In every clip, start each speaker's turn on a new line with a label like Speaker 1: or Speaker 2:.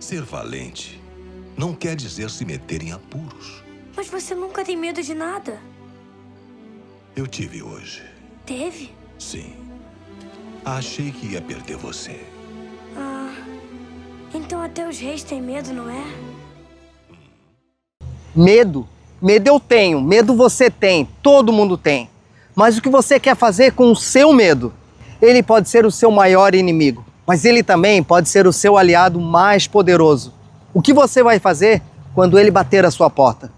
Speaker 1: Ser valente não quer dizer se meter em apuros.
Speaker 2: Mas você nunca tem medo de nada.
Speaker 1: Eu tive hoje.
Speaker 2: Teve?
Speaker 1: Sim. Achei que ia perder você.
Speaker 2: Então até os reis têm medo, não é?
Speaker 3: Medo? Medo eu tenho, medo você tem, todo mundo tem. Mas o que você quer fazer com o seu medo? Ele pode ser o seu maior inimigo, mas ele também pode ser o seu aliado mais poderoso. O que você vai fazer quando ele bater a sua porta?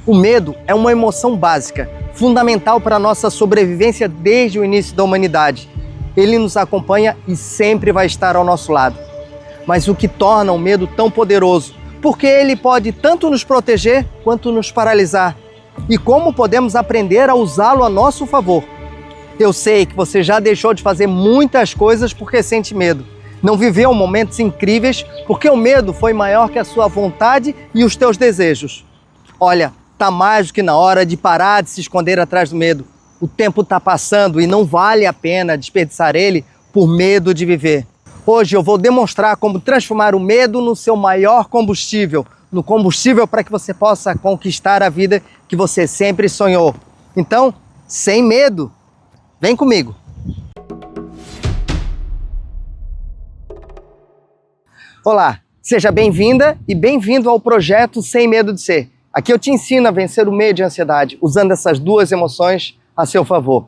Speaker 3: O medo é uma emoção básica, fundamental para a nossa sobrevivência desde o início da humanidade. Ele nos acompanha e sempre vai estar ao nosso lado. Mas o que torna o medo tão poderoso? Porque ele pode tanto nos proteger quanto nos paralisar. E como podemos aprender a usá-lo a nosso favor? Eu sei que você já deixou de fazer muitas coisas porque sente medo. Não viveu momentos incríveis porque o medo foi maior que a sua vontade e os teus desejos. Olha, tá mais do que na hora de parar de se esconder atrás do medo. O tempo está passando e não vale a pena desperdiçar ele por medo de viver. Hoje eu vou demonstrar como transformar o medo no seu maior combustível, no combustível para que você possa conquistar a vida que você sempre sonhou. Então, sem medo, vem comigo. Olá, seja bem-vinda e bem-vindo ao projeto Sem Medo de Ser. Aqui eu te ensino a vencer o medo e a ansiedade, usando essas duas emoções a seu favor.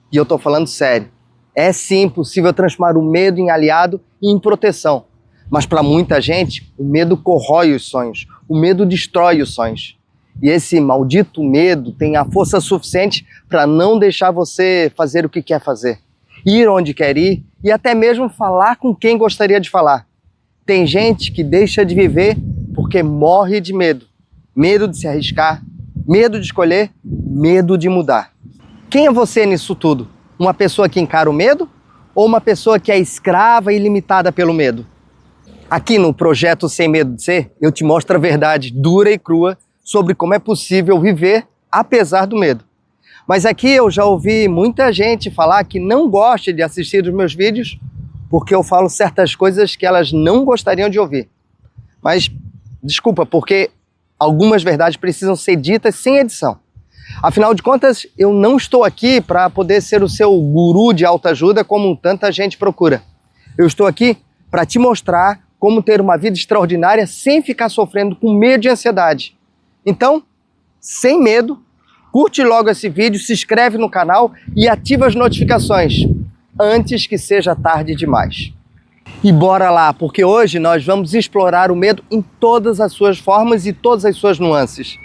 Speaker 3: E eu estou falando sério. É sim possível transformar o medo em aliado e em proteção. Mas para muita gente, o medo corrói os sonhos. O medo destrói os sonhos. E esse maldito medo tem a força suficiente para não deixar você fazer o que quer fazer, ir onde quer ir e até mesmo falar com quem gostaria de falar. Tem gente que deixa de viver porque morre de medo. Medo de se arriscar, medo de escolher, medo de mudar. Quem é você nisso tudo? Uma pessoa que encara o medo ou uma pessoa que é escrava e limitada pelo medo? Aqui no projeto Sem Medo de Ser, eu te mostro a verdade dura e crua sobre como é possível viver apesar do medo. Mas aqui eu já ouvi muita gente falar que não gosta de assistir os meus vídeos porque eu falo certas coisas que elas não gostariam de ouvir. Mas desculpa, porque algumas verdades precisam ser ditas sem edição. Afinal de contas, eu não estou aqui para poder ser o seu guru de autoajuda como tanta gente procura. Eu estou aqui para te mostrar como ter uma vida extraordinária sem ficar sofrendo com medo e ansiedade. Então, sem medo, curte logo esse vídeo, se inscreve no canal e ativa as notificações, antes que seja tarde demais. E bora lá, porque hoje nós vamos explorar o medo em todas as suas formas e todas as suas nuances.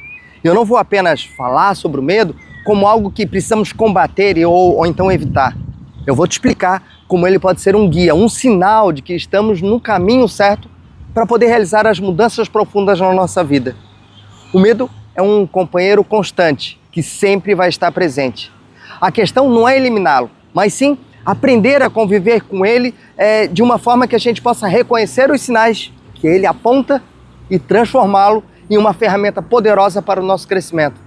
Speaker 3: Eu não vou apenas falar sobre o medo como algo que precisamos combater ou então evitar. Eu vou te explicar como ele pode ser um guia, um sinal de que estamos no caminho certo para poder realizar as mudanças profundas na nossa vida. O medo é um companheiro constante, que sempre vai estar presente. A questão não é eliminá-lo, mas sim aprender a conviver com ele de uma forma que a gente possa reconhecer os sinais que ele aponta e transformá-lo em uma ferramenta poderosa para o nosso crescimento.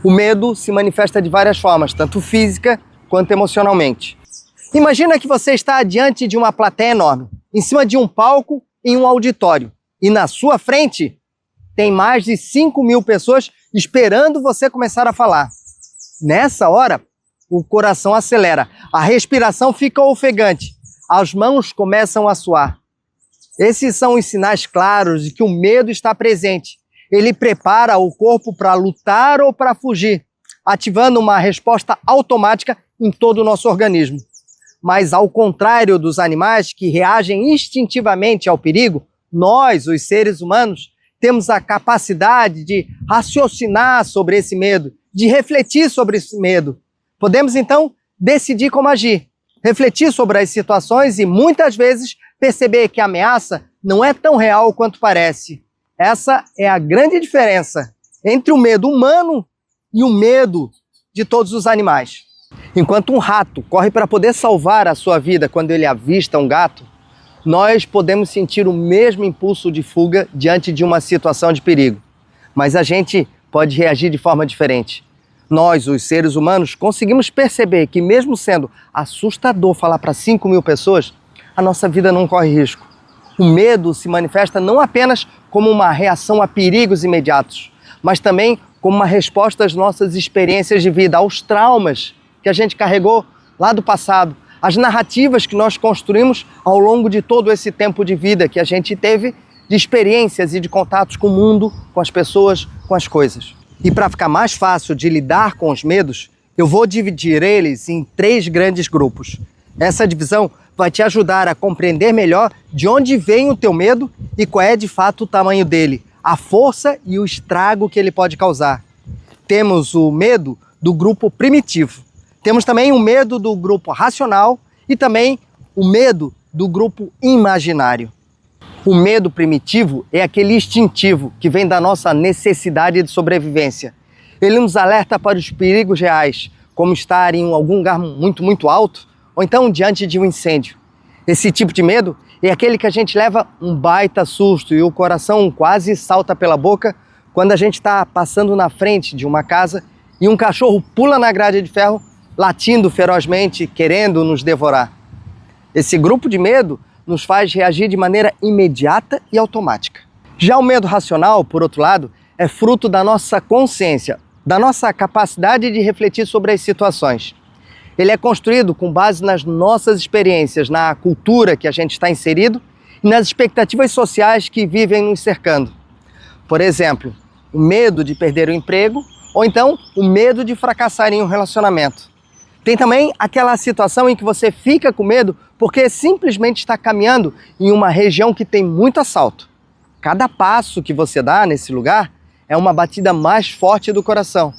Speaker 3: O medo se manifesta de várias formas, tanto física quanto emocionalmente. Imagina que você está diante de uma plateia enorme, em cima de um palco em um auditório, e na sua frente tem mais de 5.000 pessoas esperando você começar a falar. Nessa hora, o coração acelera, a respiração fica ofegante, as mãos começam a suar. Esses são os sinais claros de que o medo está presente. Ele prepara o corpo para lutar ou para fugir, ativando uma resposta automática em todo o nosso organismo. Mas ao contrário dos animais que reagem instintivamente ao perigo, nós, os seres humanos, temos a capacidade de raciocinar sobre esse medo, de refletir sobre esse medo. Podemos então decidir como agir, refletir sobre as situações e muitas vezes perceber que a ameaça não é tão real quanto parece. Essa é a grande diferença entre o medo humano e o medo de todos os animais. Enquanto um rato corre para poder salvar a sua vida quando ele avista um gato, nós podemos sentir o mesmo impulso de fuga diante de uma situação de perigo. Mas a gente pode reagir de forma diferente. Nós, os seres humanos, conseguimos perceber que mesmo sendo assustador falar para 5.000 pessoas, a nossa vida não corre risco. O medo se manifesta não apenas como uma reação a perigos imediatos, mas também como uma resposta às nossas experiências de vida, aos traumas que a gente carregou lá do passado, às narrativas que nós construímos ao longo de todo esse tempo de vida que a gente teve de experiências e de contatos com o mundo, com as pessoas, com as coisas. E para ficar mais fácil de lidar com os medos, eu vou dividir eles em 3 grandes grupos. Essa divisão vai te ajudar a compreender melhor de onde vem o teu medo e qual é de fato o tamanho dele, a força e o estrago que ele pode causar. Temos o medo do grupo primitivo. Temos também o medo do grupo racional e também o medo do grupo imaginário. O medo primitivo é aquele instintivo que vem da nossa necessidade de sobrevivência. Ele nos alerta para os perigos reais, como estar em algum lugar muito alto, ou então diante de um incêndio. Esse tipo de medo é aquele que a gente leva um baita susto e o coração quase salta pela boca quando a gente está passando na frente de uma casa e um cachorro pula na grade de ferro, latindo ferozmente, querendo nos devorar. Esse grupo de medo nos faz reagir de maneira imediata e automática. Já o medo racional, por outro lado, é fruto da nossa consciência, da nossa capacidade de refletir sobre as situações. Ele é construído com base nas nossas experiências, na cultura que a gente está inserido e nas expectativas sociais que vivem nos cercando. Por exemplo, o medo de perder o emprego ou então o medo de fracassar em um relacionamento. Tem também aquela situação em que você fica com medo porque simplesmente está caminhando em uma região que tem muito assalto. Cada passo que você dá nesse lugar é uma batida mais forte do coração,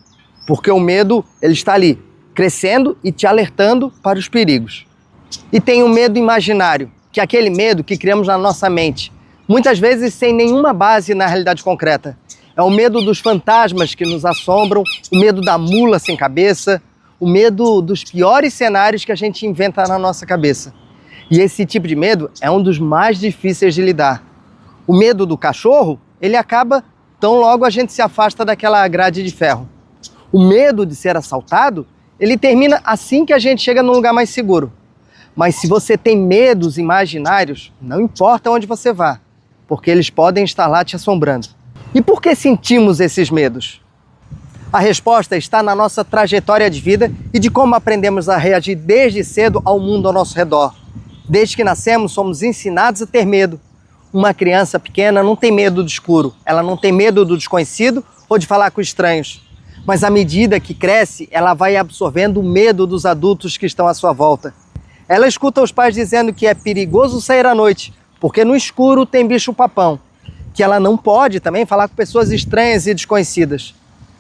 Speaker 3: porque o medo ele está ali, crescendo e te alertando para os perigos. E tem o medo imaginário, que é aquele medo que criamos na nossa mente, muitas vezes sem nenhuma base na realidade concreta. É o medo dos fantasmas que nos assombram, o medo da mula sem cabeça, o medo dos piores cenários que a gente inventa na nossa cabeça. E esse tipo de medo é um dos mais difíceis de lidar. O medo do cachorro, ele acaba tão logo a gente se afasta daquela grade de ferro. O medo de ser assaltado, ele termina assim que a gente chega num lugar mais seguro. Mas se você tem medos imaginários, não importa onde você vá, porque eles podem estar lá te assombrando. E por que sentimos esses medos? A resposta está na nossa trajetória de vida e de como aprendemos a reagir desde cedo ao mundo ao nosso redor. Desde que nascemos, somos ensinados a ter medo. Uma criança pequena não tem medo do escuro, ela não tem medo do desconhecido ou de falar com estranhos. Mas à medida que cresce, ela vai absorvendo o medo dos adultos que estão à sua volta. Ela escuta os pais dizendo que é perigoso sair à noite, porque no escuro tem bicho-papão. Que ela não pode também falar com pessoas estranhas e desconhecidas.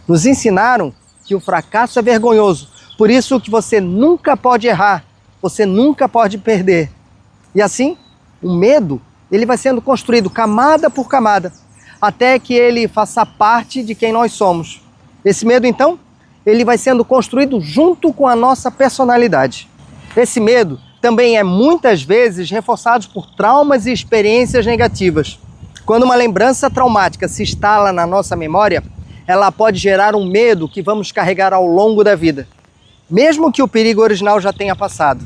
Speaker 3: Nos ensinaram que o fracasso é vergonhoso, por isso que você nunca pode errar, você nunca pode perder. E assim, o medo ele vai sendo construído camada por camada, até que ele faça parte de quem nós somos. Esse medo, então, ele vai sendo construído junto com a nossa personalidade. Esse medo também é muitas vezes reforçado por traumas e experiências negativas. Quando uma lembrança traumática se instala na nossa memória, ela pode gerar um medo que vamos carregar ao longo da vida, mesmo que o perigo original já tenha passado.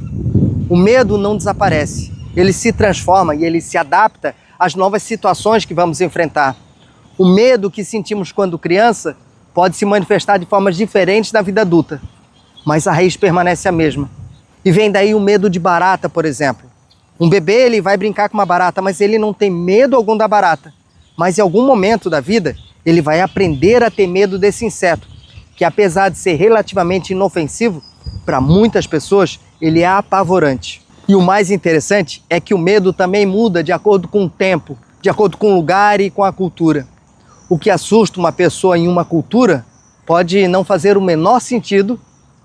Speaker 3: O medo não desaparece, ele se transforma e ele se adapta às novas situações que vamos enfrentar. O medo que sentimos quando criança pode se manifestar de formas diferentes na vida adulta, mas a raiz permanece a mesma. E vem daí o medo de barata, por exemplo. Um bebê ele vai brincar com uma barata, mas ele não tem medo algum da barata. Mas em algum momento da vida, ele vai aprender a ter medo desse inseto, que apesar de ser relativamente inofensivo, para muitas pessoas ele é apavorante. E o mais interessante é que o medo também muda de acordo com o tempo, de acordo com o lugar e com a cultura. O que assusta uma pessoa em uma cultura pode não fazer o menor sentido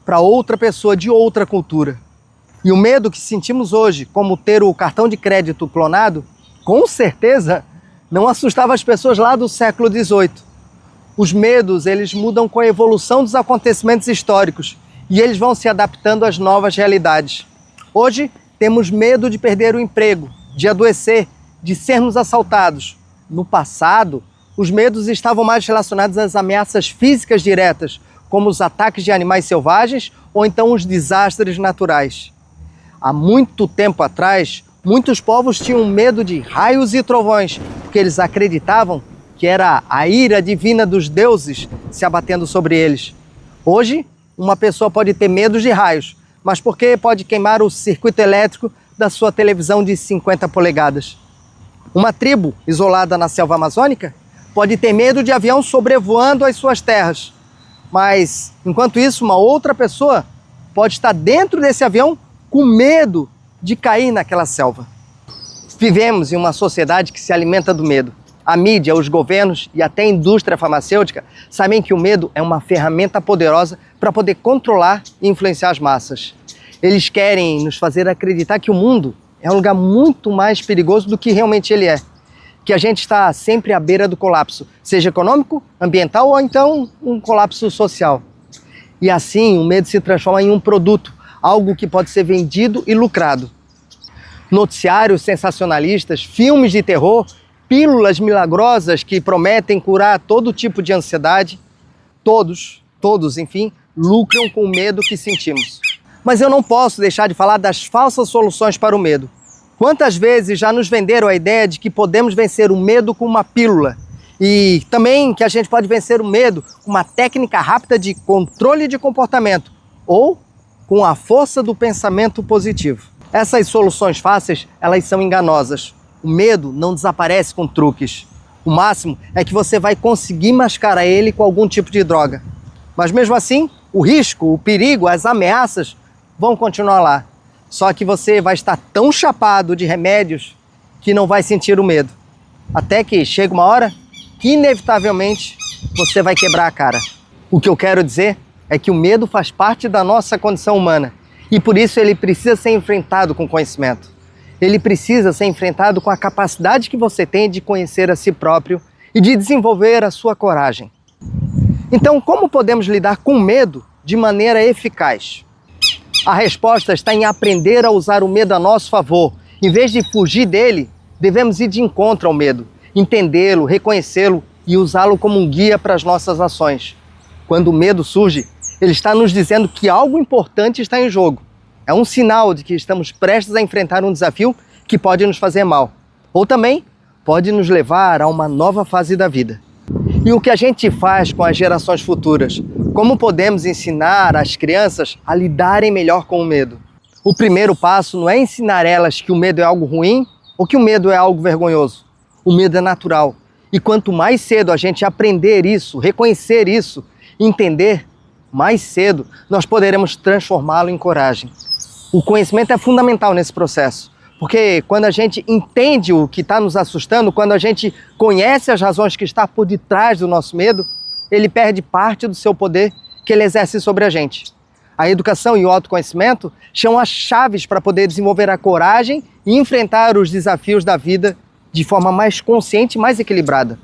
Speaker 3: para outra pessoa de outra cultura. E o medo que sentimos hoje, como ter o cartão de crédito clonado, com certeza não assustava as pessoas lá do século XVIII. Os medos, eles mudam com a evolução dos acontecimentos históricos e eles vão se adaptando às novas realidades. Hoje, temos medo de perder o emprego, de adoecer, de sermos assaltados. No passado, os medos estavam mais relacionados às ameaças físicas diretas, como os ataques de animais selvagens ou então os desastres naturais. Há muito tempo atrás, muitos povos tinham medo de raios e trovões, porque eles acreditavam que era a ira divina dos deuses se abatendo sobre eles. Hoje, uma pessoa pode ter medo de raios, mas porque pode queimar o circuito elétrico da sua televisão de 50 polegadas. Uma tribo isolada na selva amazônica pode ter medo de avião sobrevoando as suas terras, mas enquanto isso, uma outra pessoa pode estar dentro desse avião com medo de cair naquela selva. Vivemos em uma sociedade que se alimenta do medo. A mídia, os governos e até a indústria farmacêutica sabem que o medo é uma ferramenta poderosa para poder controlar e influenciar as massas. Eles querem nos fazer acreditar que o mundo é um lugar muito mais perigoso do que realmente ele é. Que a gente está sempre à beira do colapso, seja econômico, ambiental ou então um colapso social. E assim o medo se transforma em um produto, algo que pode ser vendido e lucrado. Noticiários sensacionalistas, filmes de terror, pílulas milagrosas que prometem curar todo tipo de ansiedade, todos, enfim, lucram com o medo que sentimos. Mas eu não posso deixar de falar das falsas soluções para o medo. Quantas vezes já nos venderam a ideia de que podemos vencer o medo com uma pílula? E também que a gente pode vencer o medo com uma técnica rápida de controle de comportamento ou com a força do pensamento positivo. Essas soluções fáceis, elas são enganosas. O medo não desaparece com truques. O máximo é que você vai conseguir mascarar ele com algum tipo de droga. Mas mesmo assim, o risco, o perigo, as ameaças vão continuar lá. Só que você vai estar tão chapado de remédios que não vai sentir o medo. Até que chega uma hora que inevitavelmente você vai quebrar a cara. O que eu quero dizer é que o medo faz parte da nossa condição humana e por isso ele precisa ser enfrentado com conhecimento. Ele precisa ser enfrentado com a capacidade que você tem de conhecer a si próprio e de desenvolver a sua coragem. Então, como podemos lidar com o medo de maneira eficaz? A resposta está em aprender a usar o medo a nosso favor. Em vez de fugir dele, devemos ir de encontro ao medo, entendê-lo, reconhecê-lo e usá-lo como um guia para as nossas ações. Quando o medo surge, ele está nos dizendo que algo importante está em jogo. É um sinal de que estamos prestes a enfrentar um desafio que pode nos fazer mal. Ou também pode nos levar a uma nova fase da vida. E o que a gente faz com as gerações futuras? Como podemos ensinar as crianças a lidarem melhor com o medo? O primeiro passo não é ensinar elas que o medo é algo ruim ou que o medo é algo vergonhoso. O medo é natural. E quanto mais cedo a gente aprender isso, reconhecer isso, entender, mais cedo nós poderemos transformá-lo em coragem. O conhecimento é fundamental nesse processo, porque quando a gente entende o que está nos assustando, quando a gente conhece as razões que estão por detrás do nosso medo, ele perde parte do seu poder que ele exerce sobre a gente. A educação e o autoconhecimento são as chaves para poder desenvolver a coragem e enfrentar os desafios da vida de forma mais consciente e mais equilibrada.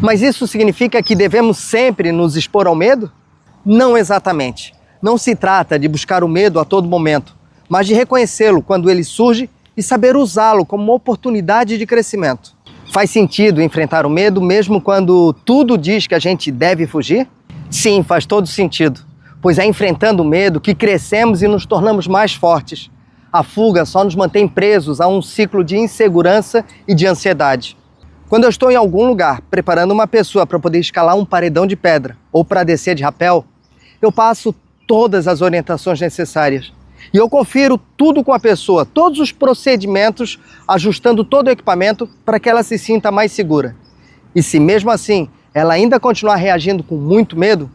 Speaker 3: Mas isso significa que devemos sempre nos expor ao medo? Não exatamente. Não se trata de buscar o medo a todo momento, mas de reconhecê-lo quando ele surge e saber usá-lo como uma oportunidade de crescimento. Faz sentido enfrentar o medo mesmo quando tudo diz que a gente deve fugir? Sim, faz todo sentido, pois é enfrentando o medo que crescemos e nos tornamos mais fortes. A fuga só nos mantém presos a um ciclo de insegurança e de ansiedade. Quando eu estou em algum lugar preparando uma pessoa para poder escalar um paredão de pedra ou para descer de rapel, eu passo todas as orientações necessárias. E eu confiro tudo com a pessoa, todos os procedimentos, ajustando todo o equipamento para que ela se sinta mais segura. E se mesmo assim ela ainda continuar reagindo com muito medo,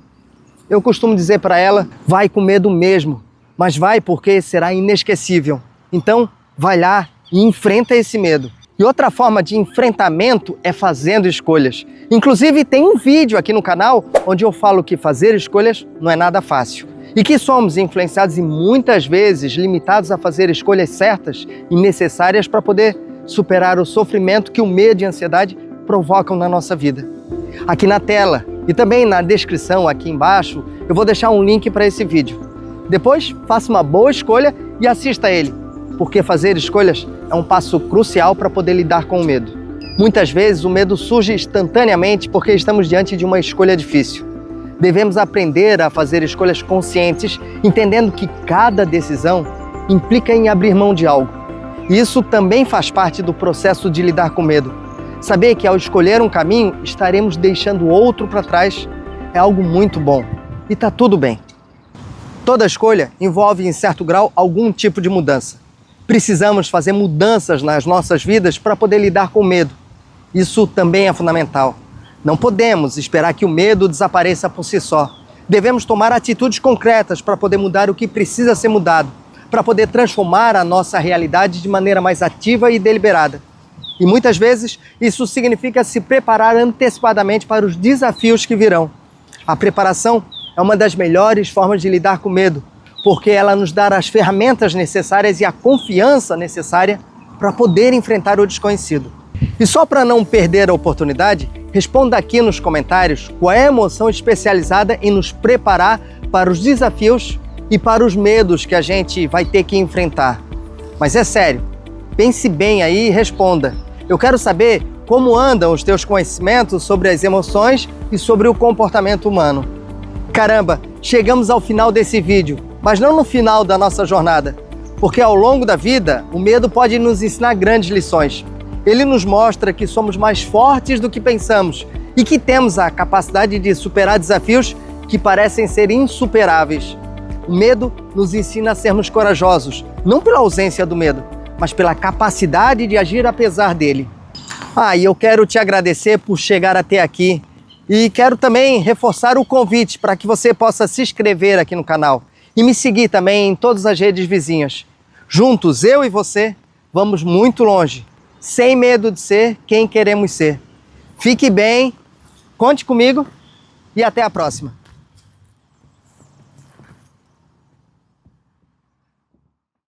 Speaker 3: eu costumo dizer para ela, vai com medo mesmo, mas vai porque será inesquecível. Então, vai lá e enfrenta esse medo. E outra forma de enfrentamento é fazendo escolhas. Inclusive tem um vídeo aqui no canal onde eu falo que fazer escolhas não é nada fácil. E que somos influenciados e muitas vezes limitados a fazer escolhas certas e necessárias para poder superar o sofrimento que o medo e a ansiedade provocam na nossa vida. Aqui na tela e também na descrição aqui embaixo eu vou deixar um link para esse vídeo. Depois faça uma boa escolha e assista a ele, porque fazer escolhas é um passo crucial para poder lidar com o medo. Muitas vezes o medo surge instantaneamente porque estamos diante de uma escolha difícil. Devemos aprender a fazer escolhas conscientes, entendendo que cada decisão implica em abrir mão de algo. Isso também faz parte do processo de lidar com medo. Saber que ao escolher um caminho, estaremos deixando outro para trás é algo muito bom. E tá tudo bem. Toda escolha envolve, em certo grau, algum tipo de mudança. Precisamos fazer mudanças nas nossas vidas para poder lidar com o medo. Isso também é fundamental. Não podemos esperar que o medo desapareça por si só. Devemos tomar atitudes concretas para poder mudar o que precisa ser mudado, para poder transformar a nossa realidade de maneira mais ativa e deliberada. E muitas vezes isso significa se preparar antecipadamente para os desafios que virão. A preparação é uma das melhores formas de lidar com o medo, porque ela nos dá as ferramentas necessárias e a confiança necessária para poder enfrentar o desconhecido. E só para não perder a oportunidade, responda aqui nos comentários qual é a emoção especializada em nos preparar para os desafios e para os medos que a gente vai ter que enfrentar. Mas é sério, pense bem aí e responda. Eu quero saber como andam os teus conhecimentos sobre as emoções e sobre o comportamento humano. Caramba, chegamos ao final desse vídeo, mas não no final da nossa jornada, porque ao longo da vida, o medo pode nos ensinar grandes lições. Ele nos mostra que somos mais fortes do que pensamos e que temos a capacidade de superar desafios que parecem ser insuperáveis. O medo nos ensina a sermos corajosos, não pela ausência do medo, mas pela capacidade de agir apesar dele. E eu quero te agradecer por chegar até aqui e quero também reforçar o convite para que você possa se inscrever aqui no canal e me seguir também em todas as redes vizinhas. Juntos, eu e você, vamos muito longe, sem medo de ser quem queremos ser. Fique bem, conte comigo e até a próxima.